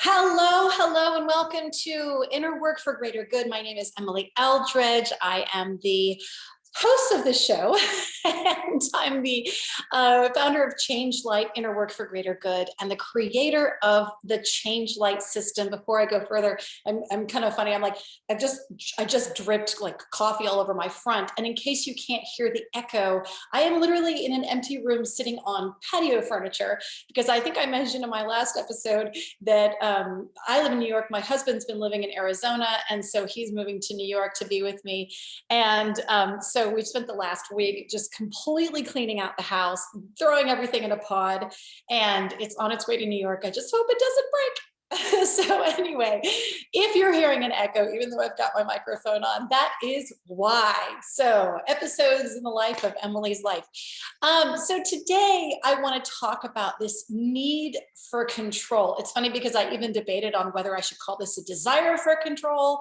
Hello, hello, and welcome to Inner Work for Greater Good. My name is Emily Eldredge. I am the host of the show, and I'm the founder of Change Light, Inner Work for Greater Good, and the creator of the Change Light system. Before I go further, I'm kind of funny. I'm like, I just dripped like coffee all over my front. And in case you can't hear the echo, I am literally in an empty room sitting on patio furniture, because I think I mentioned in my last episode that I live in New York. My husband's been living in Arizona, and so he's moving to New York to be with me. And so we've spent the last week just completely cleaning out the house, throwing everything in a pod, and it's on its way to New York. I just hope it doesn't break. So anyway, if you're hearing an echo, even though I've got my microphone on, that is why. So episodes in the life of Emily's life. So today I want to talk about this need for control. It's funny because I even debated on whether I should call this a desire for control,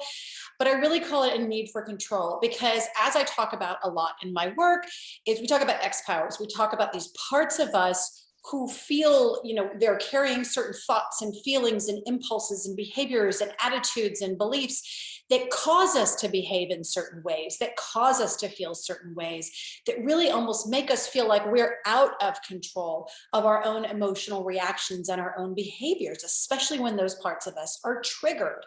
but I really call it a need for control, because as I talk about a lot in my work is we talk about X-powers. We talk about these parts of us who feel, they're carrying certain thoughts and feelings and impulses and behaviors and attitudes and beliefs that cause us to behave in certain ways, that cause us to feel certain ways, that really almost make us feel like we're out of control of our own emotional reactions and our own behaviors, especially when those parts of us are triggered.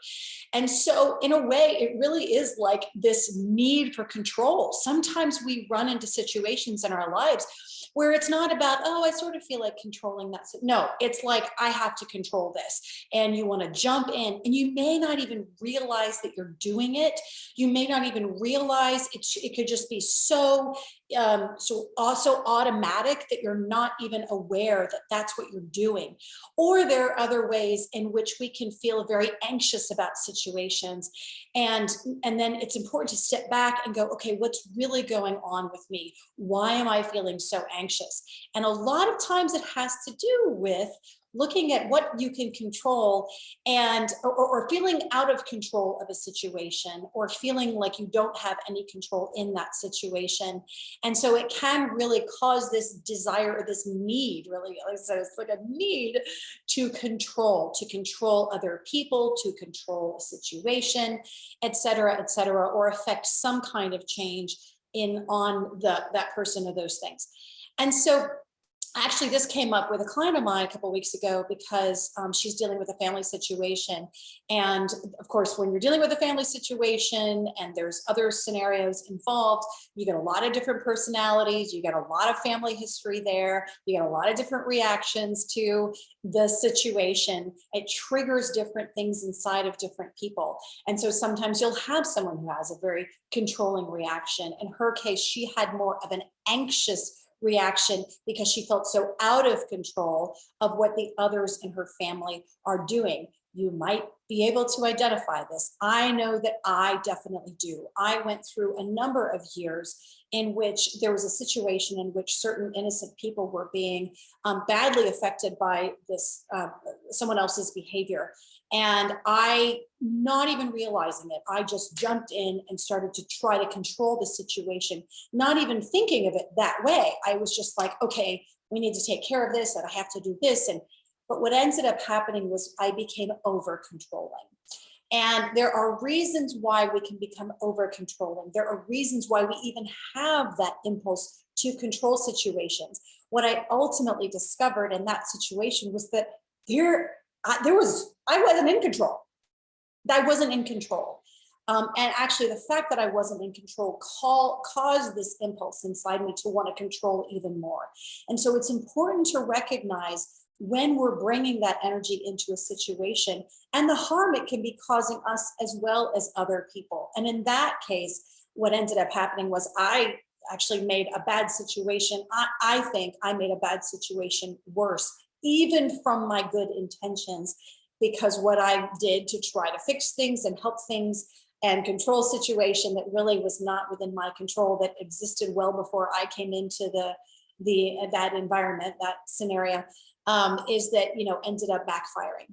And so in a way, it really is like this need for control. Sometimes we run into situations in our lives where it's not about, oh, I sort of feel like controlling that. No, it's like, I have to control this. And you want to jump in, and you may not even realize that you're doing it. You may not even realize it could just be so also automatic that you're not even aware that that's what you're doing. Or there are other ways in which we can feel very anxious about situations. And then it's important to step back and go, okay, what's really going on with me? Why am I feeling so anxious? And a lot of times it has to do with looking at what you can control, and or feeling out of control of a situation, or feeling like you don't have any control in that situation. And so it can really cause this desire, or this need, really, so it's like a need to control other people, to control a situation, et cetera, or affect some kind of change on that person or those things. And so actually, this came up with a client of mine a couple of weeks ago, because she's dealing with a family situation. And of course, when you're dealing with a family situation and there's other scenarios involved, you get a lot of different personalities, you get a lot of family history there, you get a lot of different reactions to the situation. It triggers different things inside of different people. And so sometimes you'll have someone who has a very controlling reaction. In her case, she had more of an anxious reaction because she felt so out of control of what the others in her family are doing. You might be able to identify this. I know that I definitely do. I went through a number of years in which there was a situation in which certain innocent people were being badly affected by this someone else's behavior. And I, not even realizing it, I just jumped in and started to try to control the situation, not even thinking of it that way. I was just like, okay, we need to take care of this, and I have to do this. But what ended up happening was I became over controlling. And there are reasons why we can become over controlling. There are reasons why we even have that impulse to control situations. What I ultimately discovered in that situation was that I wasn't in control. I wasn't in control. And actually, the fact that I wasn't in control caused this impulse inside me to want to control even more. And so it's important to recognize when we're bringing that energy into a situation and the harm it can be causing us as well as other people. And in that case, what ended up happening was I actually made a bad situation. I think I made a bad situation worse, even from my good intentions, because what I did to try to fix things and help things and control situation that really was not within my control, that existed well before I came into that environment, that scenario, is that, ended up backfiring.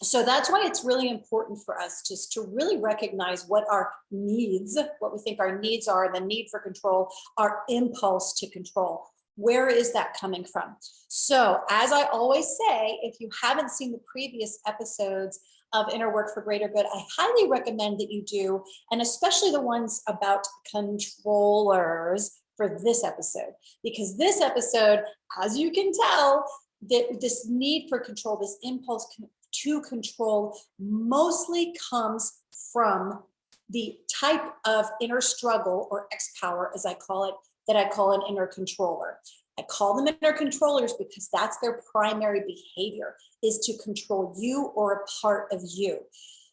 So that's why it's really important for us just to really recognize what our needs, what we think our needs are, the need for control, our impulse to control. Where is that coming from? So as I always say, if you haven't seen the previous episodes of Inner Work for Greater Good, I highly recommend that you do, and especially the ones about controllers for this episode, because this episode, as you can tell, that this need for control, this impulse to control mostly comes from the type of inner struggle or X-power, as I call it, that I call an inner controller. I call them inner controllers because that's their primary behavior, is to control you or a part of you.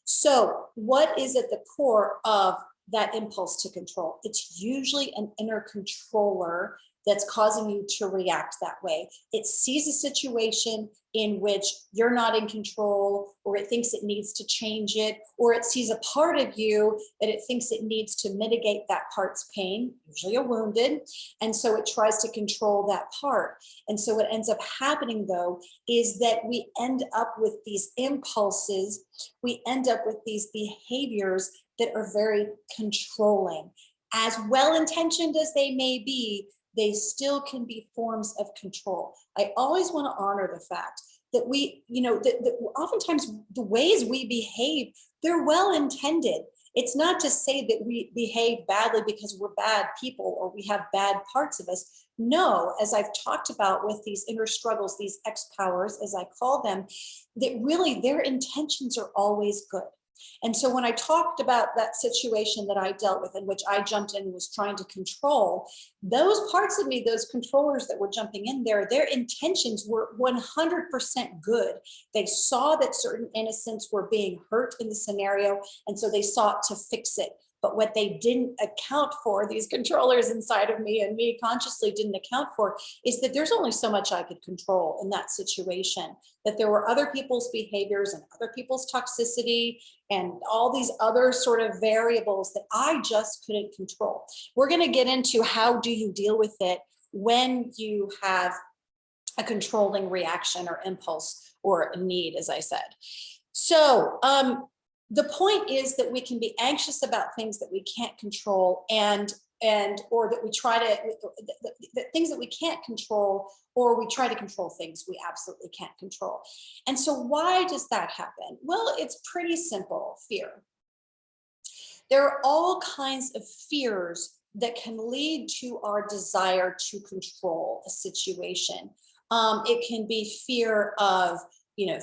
So what is at the core of that impulse to control? It's usually an inner controller that's causing you to react that way. It sees a situation in which you're not in control, or it thinks it needs to change it, or it sees a part of you that it thinks it needs to mitigate that part's pain, usually a wounded, and so it tries to control that part. And so what ends up happening, though, is that we end up with these impulses, we end up with these behaviors that are very controlling. As well-intentioned as they may be, they still can be forms of control. I always want to honor the fact that we, that oftentimes the ways we behave, they're well-intended. It's not to say that we behave badly because we're bad people or we have bad parts of us. No, as I've talked about with these inner struggles, these X-powers, as I call them, that really their intentions are always good. And so when I talked about that situation that I dealt with, in which I jumped in and was trying to control, those parts of me, those controllers that were jumping in there, their intentions were 100% good. They saw that certain innocents were being hurt in the scenario, and so they sought to fix it. But what they didn't account for, these controllers inside of me and me consciously didn't account for, is that there's only so much I could control in that situation, that there were other people's behaviors and other people's toxicity and all these other sort of variables that I just couldn't control. We're going to get into how do you deal with it when you have a controlling reaction or impulse or need, as I said. So, the point is that we can be anxious about things that we can't control, or that we try to, the things that we can't control, or we try to control things we absolutely can't control. And so why does that happen? Well, it's pretty simple. Fear. There are all kinds of fears that can lead to our desire to control a situation. It can be fear of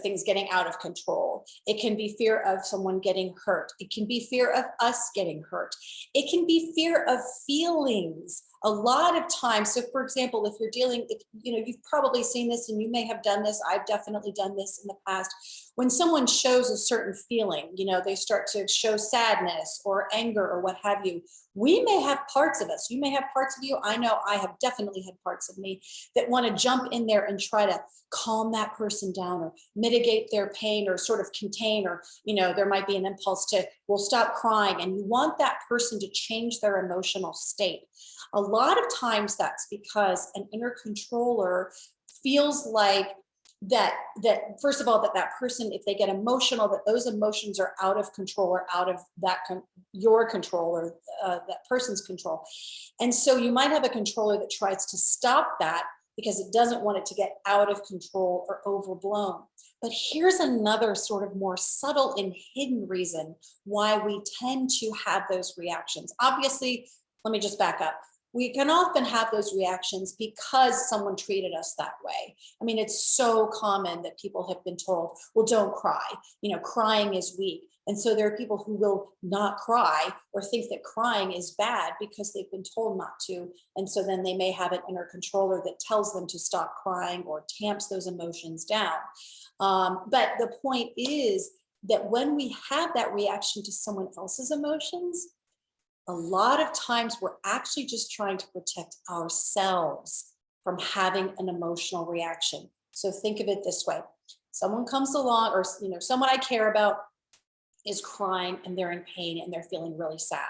things getting out of control. It can be fear of someone getting hurt. It can be fear of us getting hurt. It can be fear of feelings. A lot of times, so for example, if you're dealing, you've probably seen this and you may have done this, I've definitely done this in the past. When someone shows a certain feeling, they start to show sadness or anger or what have you, we may have parts of us, you may have parts of you, I know I have definitely had parts of me that want to jump in there and try to calm that person down or mitigate their pain or sort of contain, or, there might be an impulse to, well, stop crying. And you want that person to change their emotional state. A lot of times that's because an inner controller feels like that first of all, that person, if they get emotional, that those emotions are out of control or out of your control or that person's control. And so you might have a controller that tries to stop that because it doesn't want it to get out of control or overblown. But here's another sort of more subtle and hidden reason why we tend to have those reactions. Obviously, let me just back up. We can often have those reactions because someone treated us that way. I mean, it's so common that people have been told, well, don't cry. Crying is weak. And so there are people who will not cry or think that crying is bad because they've been told not to. And so then they may have an inner controller that tells them to stop crying or tamps those emotions down. But the point is that when we have that reaction to someone else's emotions, a lot of times we're actually just trying to protect ourselves from having an emotional reaction. So think of it this way. Someone comes along, or someone I care about is crying and they're in pain and they're feeling really sad.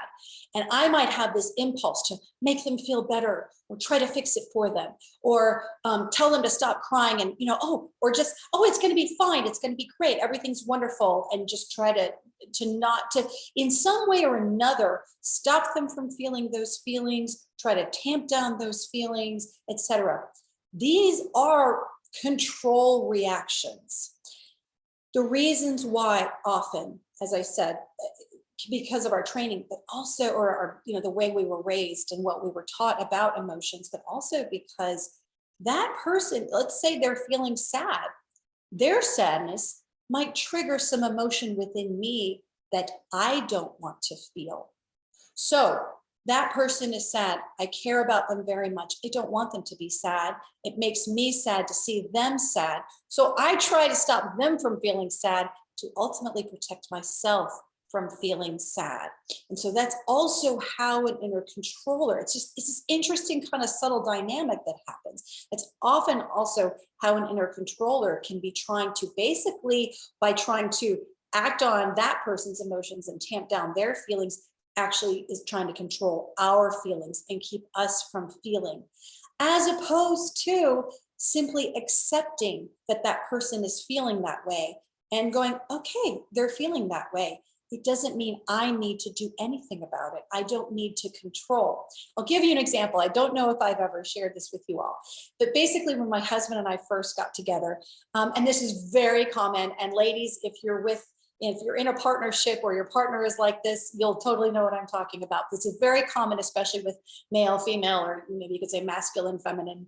And I might have this impulse to make them feel better or try to fix it for them, or tell them to stop crying and, or just, oh, it's going to be fine. It's going to be great. Everything's wonderful. And just try to in some way or another, stop them from feeling those feelings, try to tamp down those feelings, etc. These are control reactions. The reasons why often, as I said, because of our training, but also, or our, the way we were raised and what we were taught about emotions, but also because that person, let's say they're feeling sad, their sadness might trigger some emotion within me that I don't want to feel. So that person is sad. I care about them very much. I don't want them to be sad. It makes me sad to see them sad. So I try to stop them from feeling sad to ultimately protect myself from feeling sad. And so that's also how an inner controller, it's this interesting kind of subtle dynamic that happens. It's often also how an inner controller can be trying to basically, by trying to act on that person's emotions and tamp down their feelings, actually is trying to control our feelings and keep us from feeling, as opposed to simply accepting that that person is feeling that way and going, okay, they're feeling that way. It doesn't mean I need to do anything about it. I don't need to control. I'll give you an example. I don't know if I've ever shared this with you all, but basically when my husband and I first got together, and this is very common, and ladies, if you're in a partnership or your partner is like this, you'll totally know what I'm talking about. This is very common, especially with male, female, or maybe you could say masculine, feminine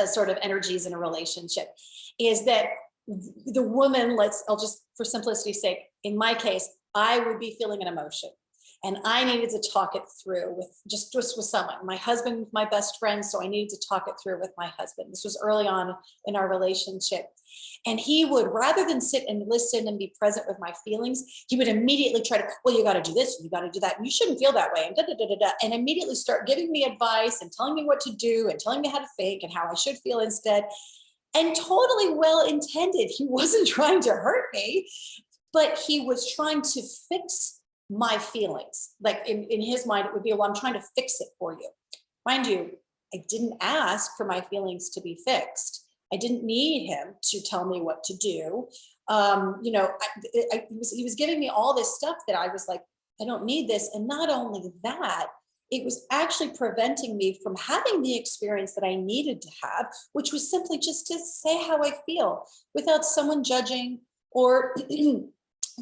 sort of energies in a relationship, is that the woman, I'll just, for simplicity's sake, in my case, I would be feeling an emotion and I needed to talk it through with just with someone. My husband, my best friend, so I needed to talk it through with my husband. This was early on in our relationship. And he would, rather than sit and listen and be present with my feelings, he would immediately try to, well, you got to do this, and you got to do that, and you shouldn't feel that way, and and immediately start giving me advice and telling me what to do and telling me how to think and how I should feel instead. And totally well-intended. He wasn't trying to hurt me, but he was trying to fix my feelings. Like in his mind, it would be, well, I'm trying to fix it for you. Mind you, I didn't ask for my feelings to be fixed. I didn't need him to tell me what to do. He was giving me all this stuff that I was like, I don't need this. And not only that, it was actually preventing me from having the experience that I needed to have, which was simply just to say how I feel without someone judging or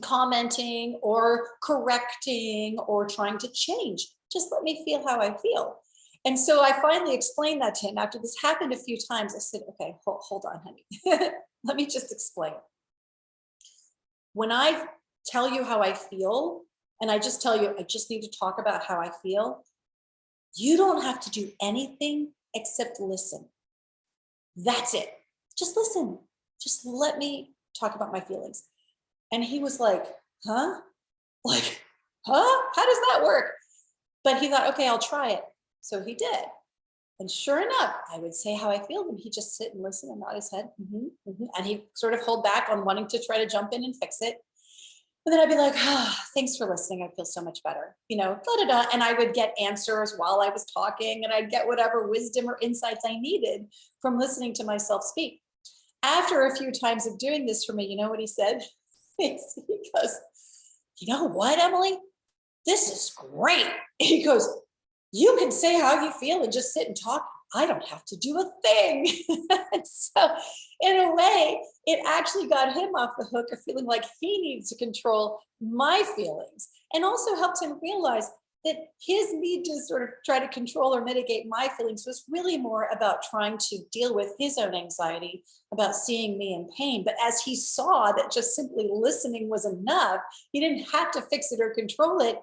commenting or correcting or trying to change. Just let me feel how I feel. And so I finally explained that to him. After this happened a few times, I said, okay, hold on, honey. Let me just explain. When I tell you how I feel, and I just tell you, I just need to talk about how I feel, you don't have to do anything except listen. That's it. Just listen. Just let me talk about my feelings. And he was like, huh? Like, huh? How does that work? But he thought, okay, I'll try it. So he did. And sure enough, I would say how I feel, and he'd just sit and listen and nod his head. And he'd sort of hold back on wanting to try to jump in and fix it. And then I'd be like, thanks for listening. I feel so much better, And I would get answers while I was talking, and I'd get whatever wisdom or insights I needed from listening to myself speak. After a few times of doing this for me, you know what he said? He goes, you know what, Emily? This is great. He goes, you can say how you feel and just sit and talk. I don't have to do a thing. So in a way, it actually got him off the hook of feeling like he needed to control my feelings, and also helped him realize that his need to sort of try to control or mitigate my feelings was really more about trying to deal with his own anxiety about seeing me in pain. But as he saw that just simply listening was enough, he didn't have to fix it or control it.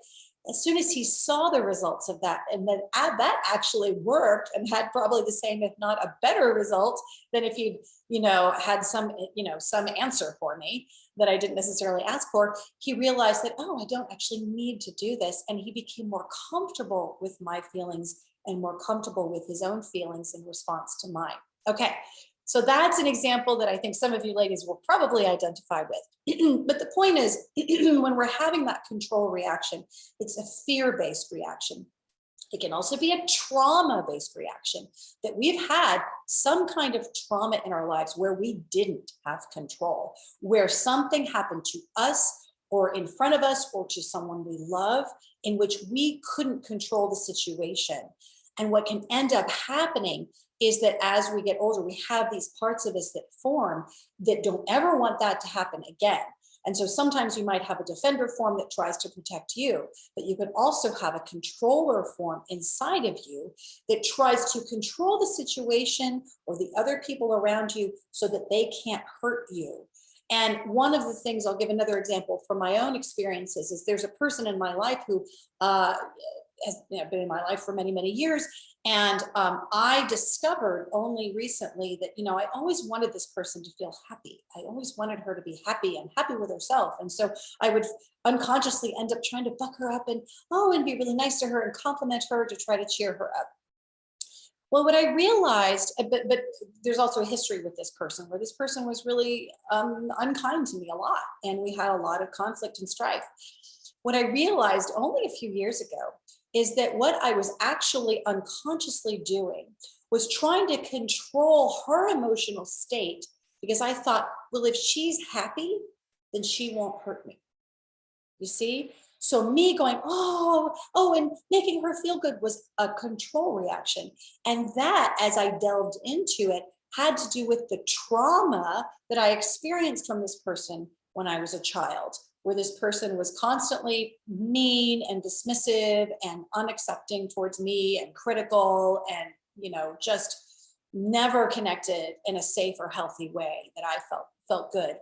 As soon as he saw the results of that, and then that actually worked and had probably the same, if not a better result than if he'd, had some answer for me that I didn't necessarily ask for, he realized that, oh, I don't actually need to do this. And he became more comfortable with my feelings and more comfortable with his own feelings in response to mine. Okay. So that's an example that I think some of you ladies will probably identify with. But the point is, when we're having that control reaction, it's a fear-based reaction. It can also be a trauma-based reaction, that we've had some kind of trauma in our lives where we didn't have control, where something happened to us or in front of us or to someone we love in which we couldn't control the situation. And what can end up happening is that as we get older, we have these parts of us that form that don't ever want that to happen again. And so sometimes you might have a defender form that tries to protect you, but you can also have a controller form inside of you that tries to control the situation or the other people around you so that they can't hurt you. And one of the things, I'll give another example from my own experiences, is there's a person in my life who has been in my life for many, many years. And I discovered only recently that, I always wanted this person to feel happy. I always wanted her to be happy and happy with herself. And so I would unconsciously end up trying to buck her up and be really nice to her and compliment her to try to cheer her up. Well, what I realized, but there's also a history with this person where this person was really unkind to me a lot. And we had a lot of conflict and strife. What I realized only a few years ago is that what I was actually unconsciously doing was trying to control her emotional state, because I thought, well, if she's happy, then she won't hurt me. You see? So me going, and making her feel good was a control reaction. And that, as I delved into it, had to do with the trauma that I experienced from this person when I was a child, where this person was constantly mean and dismissive and unaccepting towards me and critical and, just never connected in a safe or healthy way that I felt good.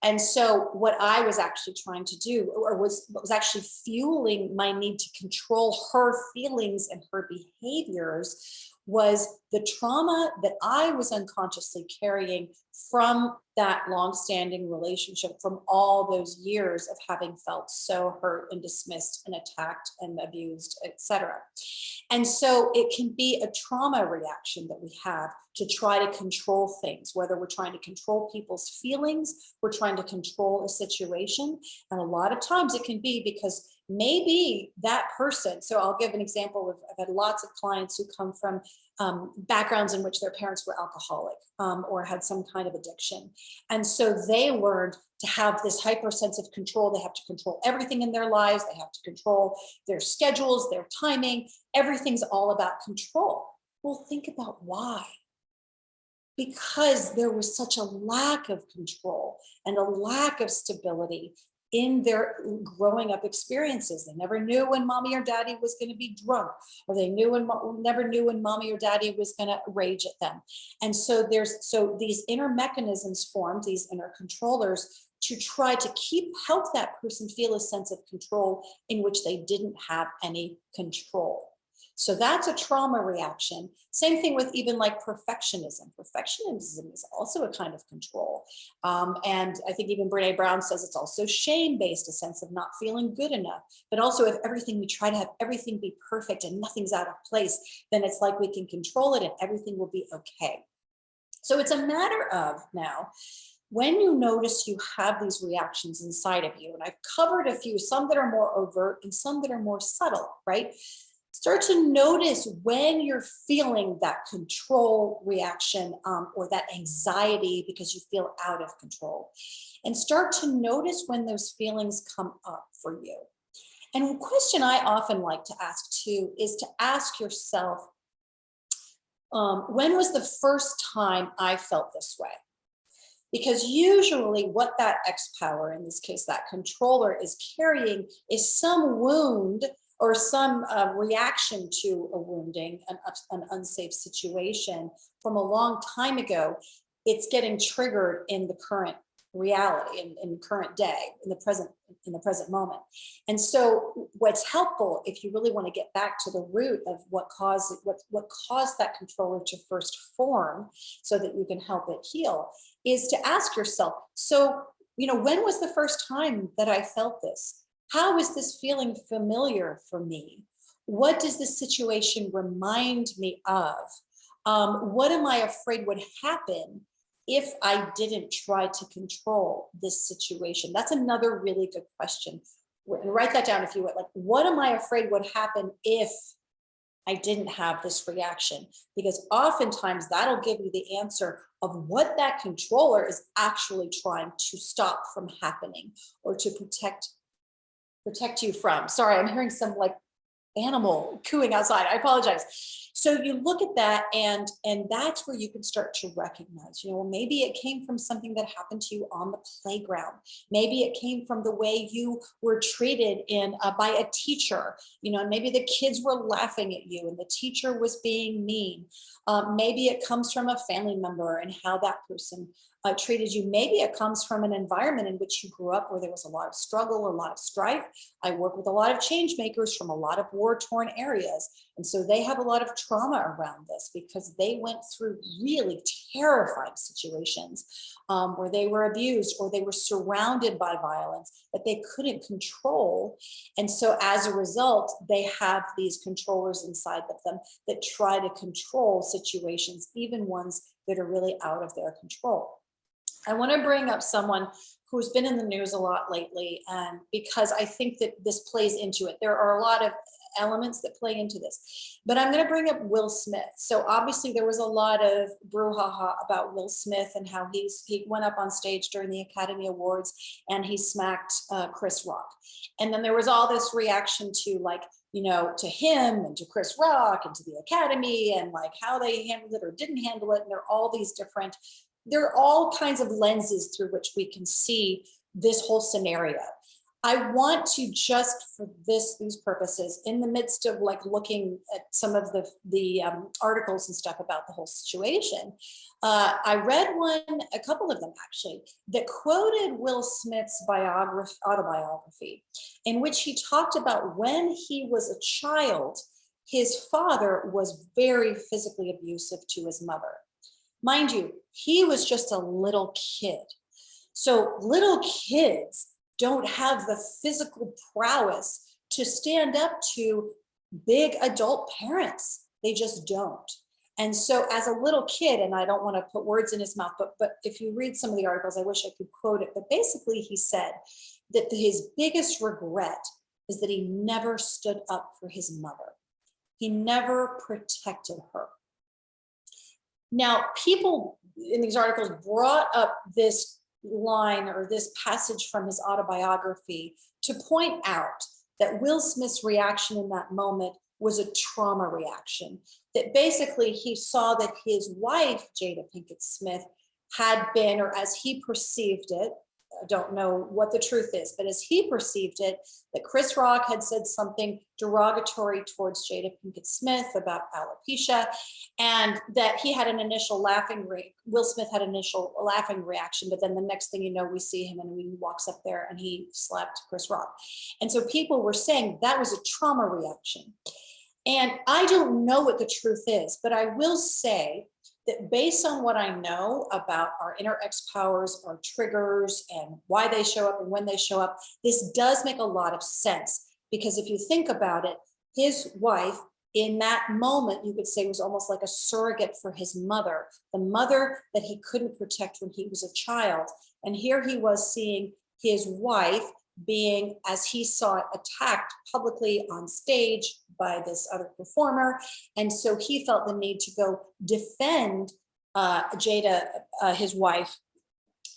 And so what I was actually trying to do, or was actually fueling my need to control her feelings and her behaviors, was the trauma that I was unconsciously carrying from that longstanding relationship, from all those years of having felt so hurt and dismissed and attacked and abused, etc. And so it can be a trauma reaction that we have to try to control things, whether we're trying to control people's feelings, we're trying to control a situation. And a lot of times it can be because maybe that person, so I'll give an example of, I've had lots of clients who come from backgrounds in which their parents were alcoholic or had some kind of addiction. And so they learned to have this hyper sense of control. They have to control everything in their lives. They have to control their schedules, their timing. Everything's all about control. Well, think about why. Because there was such a lack of control and a lack of stability in their growing up experiences. They never knew when mommy or daddy was going to be drunk, or they never knew when mommy or daddy was going to rage at them. And so these inner mechanisms formed, these inner controllers, to try to help that person feel a sense of control in which they didn't have any control. So that's a trauma reaction. Same thing with even like perfectionism. Perfectionism is also a kind of control. And I think even Brene Brown says it's also shame-based, a sense of not feeling good enough. But also if we try to have everything be perfect and nothing's out of place, then it's like we can control it and everything will be okay. So it's a matter of now, when you notice you have these reactions inside of you, and I've covered a few, some that are more overt and some that are more subtle, right? Start to notice when you're feeling that control reaction or that anxiety because you feel out of control. And start to notice when those feelings come up for you. And a question I often like to ask too is to ask yourself, when was the first time I felt this way? Because usually what that X-power, in this case, that controller, is carrying is some wound or some reaction to a wounding, an unsafe situation from a long time ago. It's getting triggered in the current reality, in current day, in the present moment. And so what's helpful, if you really want to get back to the root of what caused that controller to first form so that you can help it heal, is to ask yourself, so, when was the first time that I felt this? How is this feeling familiar for me? What does this situation remind me of? What am I afraid would happen if I didn't try to control this situation? That's another really good question. And write that down if you would. Like, what am I afraid would happen if I didn't have this reaction? Because oftentimes that'll give you the answer of what that controller is actually trying to stop from happening or to protect you from. Sorry, I'm hearing some like animal cooing outside. I apologize. So you look at that, and that's where you can start to recognize, well, maybe it came from something that happened to you on the playground. Maybe it came from the way you were treated by a teacher. Maybe the kids were laughing at you and the teacher was being mean. Maybe it comes from a family member and how that person treated you. Maybe it comes from an environment in which you grew up where there was a lot of struggle, a lot of strife. I work with a lot of change makers from a lot of war-torn areas. And so they have a lot of trauma around this because they went through really terrifying situations where they were abused or they were surrounded by violence that they couldn't control. And so as a result, they have these controllers inside of them that try to control situations, even ones that are really out of their control. I want to bring up someone who's been in the news a lot lately, because I think that this plays into it. There are a lot of elements that play into this, but I'm going to bring up Will Smith. So obviously there was a lot of brouhaha about Will Smith and how he went up on stage during the Academy Awards and he smacked Chris Rock. And then there was all this reaction to to him and to Chris Rock and to the Academy and like how they handled it or didn't handle it. And there are all kinds of lenses through which we can see this whole scenario. I want to just for these purposes, in the midst of like looking at some of the articles and stuff about the whole situation, I read a couple of them actually, that quoted Will Smith's autobiography, in which he talked about when he was a child, his father was very physically abusive to his mother. Mind you, he was just a little kid. So little kids don't have the physical prowess to stand up to big adult parents. They just don't. And so as a little kid, and I don't want to put words in his mouth, but if you read some of the articles, I wish I could quote it, but basically he said that his biggest regret is that he never stood up for his mother. He never protected her. Now, people in these articles brought up this line or this passage from his autobiography to point out that Will Smith's reaction in that moment was a trauma reaction. That basically he saw that his wife, Jada Pinkett Smith, had been, or as he perceived it, I don't know what the truth is, but as he perceived it, that Chris Rock had said something derogatory towards Jada Pinkett Smith about alopecia, and that he had an initial Will Smith had an initial laughing reaction, but then the next thing you know, we see him and he walks up there and he slapped Chris Rock. And so people were saying that was a trauma reaction. And I don't know what the truth is, but I will say that based on what I know about our inner X powers, our triggers, and why they show up and when they show up, this does make a lot of sense. Because if you think about it, his wife in that moment, you could say, was almost like a surrogate for his mother, the mother that he couldn't protect when he was a child. And here he was seeing his wife being, as he saw it, attacked publicly on stage by this other performer. And so he felt the need to go defend Jada, his wife,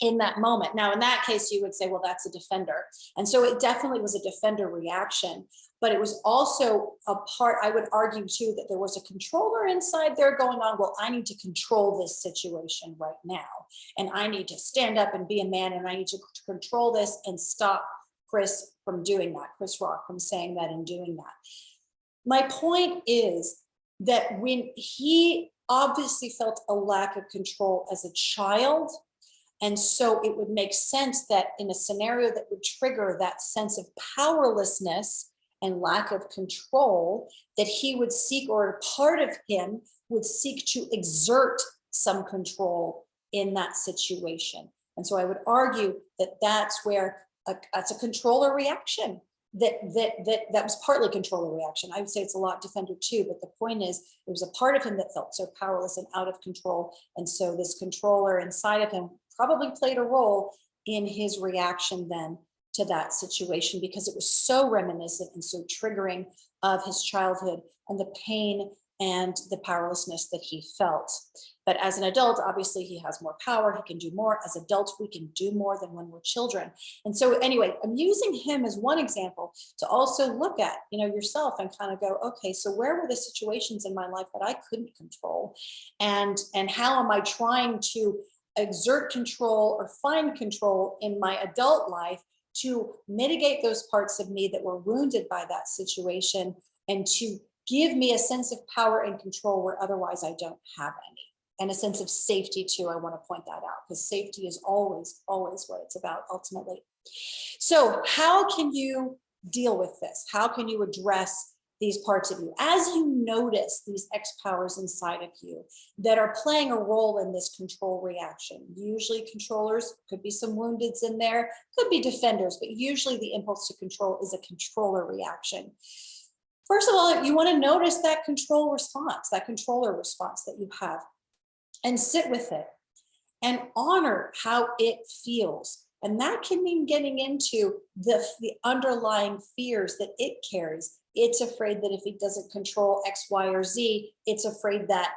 in that moment. Now, in that case, you would say, well, that's a defender. And so it definitely was a defender reaction, but it was also a part, I would argue too, that there was a controller inside there going on, well, I need to control this situation right now. And I need to stand up and be a man, and I need to control this and stop Chris from doing that, Chris Rock from saying that and doing that. My point is that when he obviously felt a lack of control as a child, and so it would make sense that in a scenario that would trigger that sense of powerlessness and lack of control, that he would seek, or a part of him would seek to exert some control in that situation. And so I would argue that that's where that's a controller reaction. that was partly controller reaction. I would say it's a lot defender too, but the point is there was a part of him that felt so powerless and out of control. And so this controller inside of him probably played a role in his reaction then to that situation, because it was so reminiscent and so triggering of his childhood and the pain and the powerlessness that he felt. But as an adult, obviously he has more power, he can do more. As adults, we can do more than when we're children. And so anyway, I'm using him as one example to also look at, yourself and kind of go, okay, so where were the situations in my life that I couldn't control? And how am I trying to exert control or find control in my adult life to mitigate those parts of me that were wounded by that situation, and to give me a sense of power and control where otherwise I don't have any. And a sense of safety too. I want to point that out, because safety is always, always what it's about ultimately. So how can you deal with this? How can you address these parts of you as you notice these X powers inside of you that are playing a role in this control reaction? Usually controllers, could be some woundeds in there, could be defenders, but usually the impulse to control is a controller reaction. First of all, you want to notice that control response, that controller response that you have, and sit with it and honor how it feels. And that can mean getting into the underlying fears that it carries. It's afraid that if it doesn't control X, Y, or Z, it's afraid that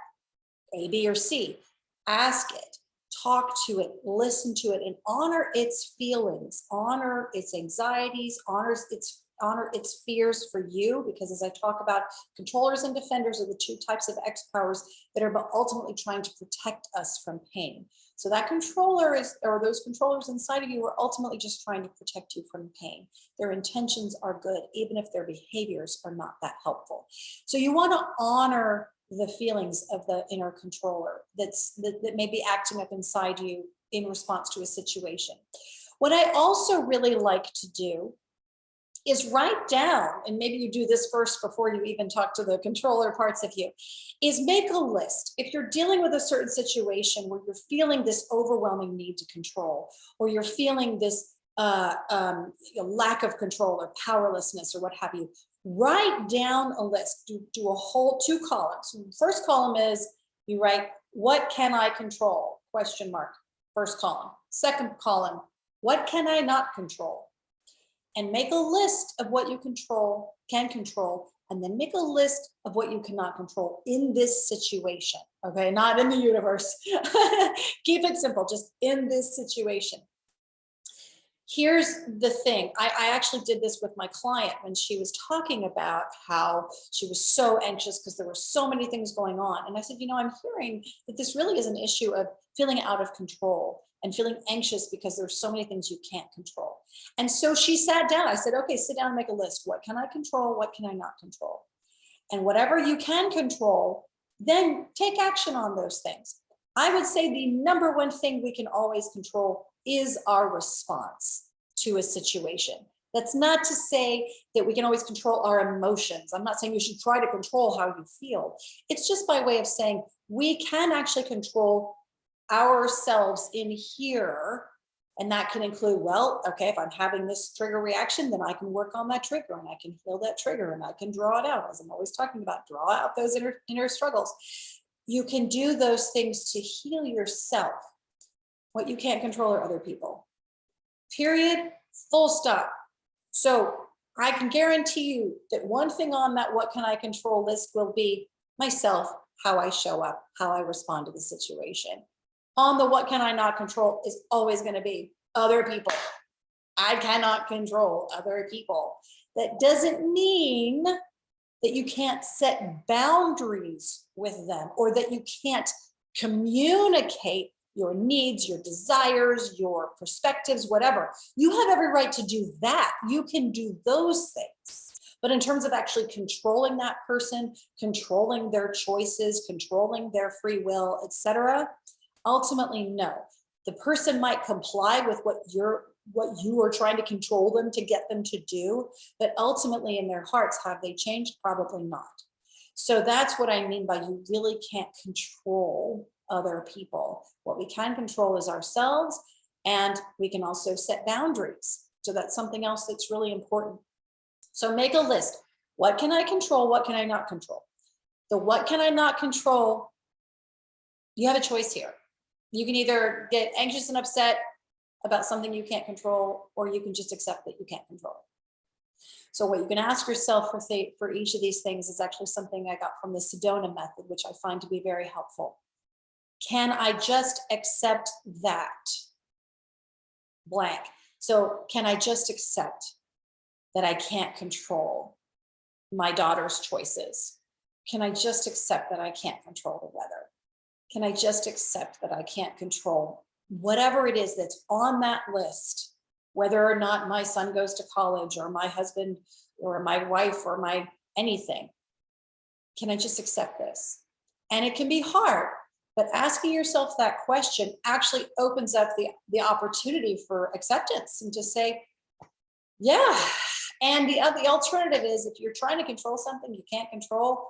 A, B, or C. Ask it, talk to it, listen to it, and honor its feelings, honor its anxieties, honor its fears for you, because as I talk about, controllers and defenders are the two types of X powers that are ultimately trying to protect us from pain. So that controller or those controllers inside of you are ultimately just trying to protect you from pain. Their intentions are good, even if their behaviors are not that helpful. So you want to honor the feelings of the inner controller that may be acting up inside you in response to a situation. What I also really like to do is write down, and maybe you do this first before you even talk to the controller parts of you, is make a list. If you're dealing with a certain situation where you're feeling this overwhelming need to control, or you're feeling this lack of control or powerlessness or what have you, write down a list. Do a whole 2 columns. First column is you write, what can I control? Question mark. First column. Second column, what can I not control? And make a list of what you can control, and then make a list of what you cannot control in this situation. Okay, not in the universe. Keep it simple, just in this situation. Here's the thing. I actually did this with my client when she was talking about how she was so anxious because there were so many things going on. And I said, I'm hearing that this really is an issue of feeling out of control and feeling anxious because there's so many things you can't control. And so she sat down. I said, okay, sit down and make a list. What can I control? What can I not control? And whatever you can control, then take action on those things. I would say the number one thing we can always control is our response to a situation. That's not to say that we can always control our emotions. I'm not saying you should try to control how you feel. It's just by way of saying we can actually control ourselves in here. And that can include, well, okay, if I'm having this trigger reaction, then I can work on that trigger and I can heal that trigger and I can draw it out, as I'm always talking about, draw out those inner struggles. You can do those things to heal yourself. What you can't control are other people. Period, full stop. So I can guarantee you that one thing on that what can I control list will be myself, how I show up, how I respond to the situation. On the what can I not control is always going to be other people. I cannot control other people. That doesn't mean that you can't set boundaries with them, or that you can't communicate your needs, your desires, your perspectives, whatever. You have every right to do that. You can do those things. But in terms of actually controlling that person, controlling their choices, controlling their free will, etc., ultimately, no. The person might comply with what you are trying to control them to get them to do, but ultimately in their hearts, have they changed? Probably not. So that's what I mean by you really can't control other people. What we can control is ourselves, and we can also set boundaries. So that's something else that's really important. So make a list. What can I control? What can I not control? The what can I not control, you have a choice here. You can either get anxious and upset about something you can't control, or you can just accept that you can't control it. So what you can ask yourself for each of these things is actually something I got from the Sedona method, which I find to be very helpful. Can I just accept that? Blank. So can I just accept that I can't control my daughter's choices? Can I just accept that I can't control the weather? Can I just accept that I can't control whatever it is that's on that list, whether or not my son goes to college or my husband or my wife or my anything? Can I just accept this? And it can be hard, but asking yourself that question actually opens up the opportunity for acceptance and to say, yeah. And the alternative is, if you're trying to control something you can't control,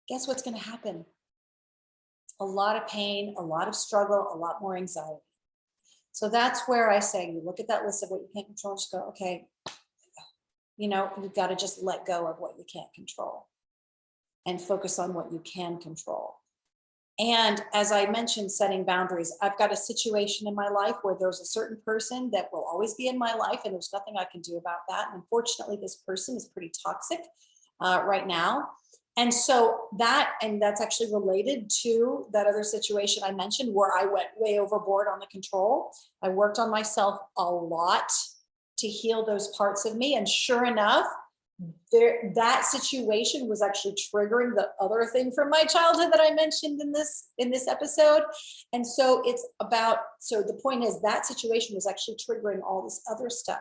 guess what's going to happen? A lot of pain, a lot of struggle, a lot more anxiety. So that's where I say, you look at that list of what you can't control, just go, okay, you've got to just let go of what you can't control and focus on what you can control. And as I mentioned, setting boundaries, I've got a situation in my life where there's a certain person that will always be in my life, and there's nothing I can do about that. And unfortunately, this person is pretty toxic right now. And so that's actually related to that other situation I mentioned where I went way overboard on the control. I worked on myself a lot to heal those parts of me. And sure enough, that situation was actually triggering the other thing from my childhood that I mentioned in this episode. And so the point is that situation was actually triggering all this other stuff.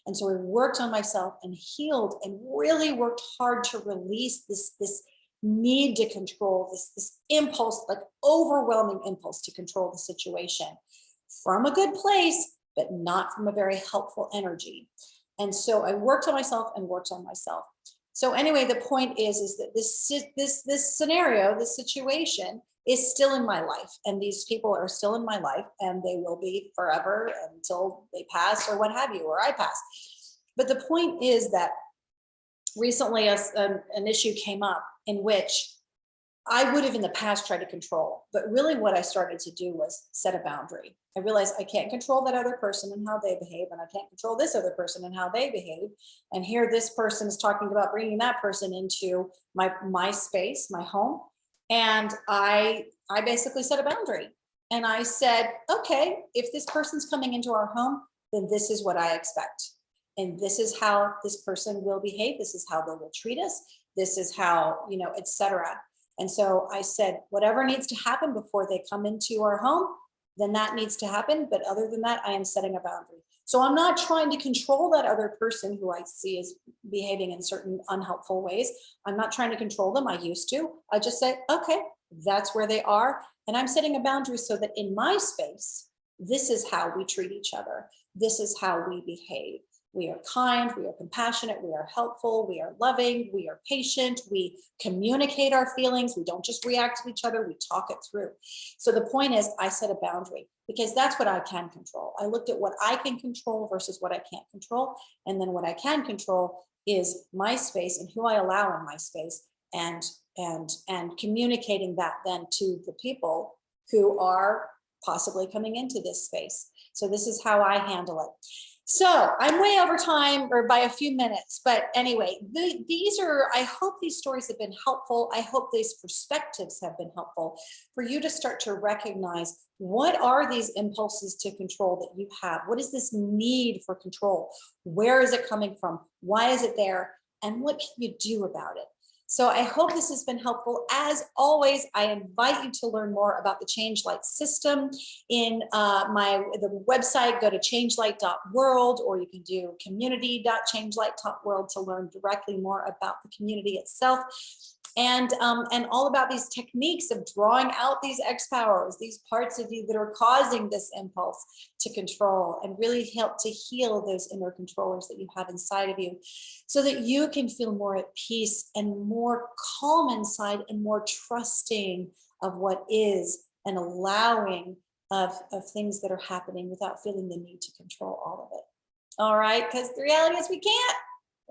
And so I worked on myself and healed and really worked hard to release this need to control, this impulse, like overwhelming impulse to control the situation from a good place, but not from a very helpful energy. And so I worked on myself and worked on myself. So anyway, the point is that this scenario, this situation is still in my life, and these people are still in my life, and they will be forever until they pass or what have you, or I pass. But the point is that recently an issue came up in which I would have in the past tried to control, but really what I started to do was set a boundary. I realized I can't control that other person and how they behave, and I can't control this other person and how they behave. And here this person is talking about bringing that person into my space, my home. And I basically set a boundary. And I said, okay, if this person's coming into our home, then this is what I expect. And this is how this person will behave. This is how they will treat us. This is how, etc. And so I said, whatever needs to happen before they come into our home, then that needs to happen. But other than that, I am setting a boundary. So I'm not trying to control that other person who I see is behaving in certain unhelpful ways. I'm not trying to control them. I used to. I just say, okay, that's where they are. And I'm setting a boundary so that in my space, this is how we treat each other. This is how we behave. We are kind, we are compassionate, we are helpful, we are loving, we are patient, we communicate our feelings, we don't just react to each other, we talk it through. So the point is, I set a boundary because that's what I can control. I looked at what I can control versus what I can't control. And then what I can control is my space and who I allow in my space, and communicating that then to the people who are possibly coming into this space. So this is how I handle it. So I'm way over time, or by a few minutes, but anyway, I hope these stories have been helpful. I hope these perspectives have been helpful for you to start to recognize, what are these impulses to control that you have? What is this need for control? Where is it coming from? Why is it there? And what can you do about it? So I hope this has been helpful. As always, I invite you to learn more about the Change Light system in the website. Go to changelight.world, or you can do community.changelight.world to learn directly more about the community itself. And all about these techniques of drawing out these X-powers, these parts of you that are causing this impulse to control, and really help to heal those inner controllers that you have inside of you, so that you can feel more at peace and more calm inside and more trusting of what is, and allowing of things that are happening without feeling the need to control all of it. All right, because the reality is we can't.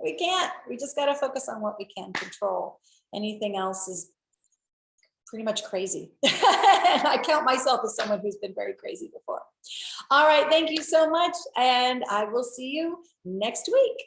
We can't. We just got to focus on what we can control. Anything else is pretty much crazy. I count myself as someone who's been very crazy before. All right. Thank you so much. And I will see you next week.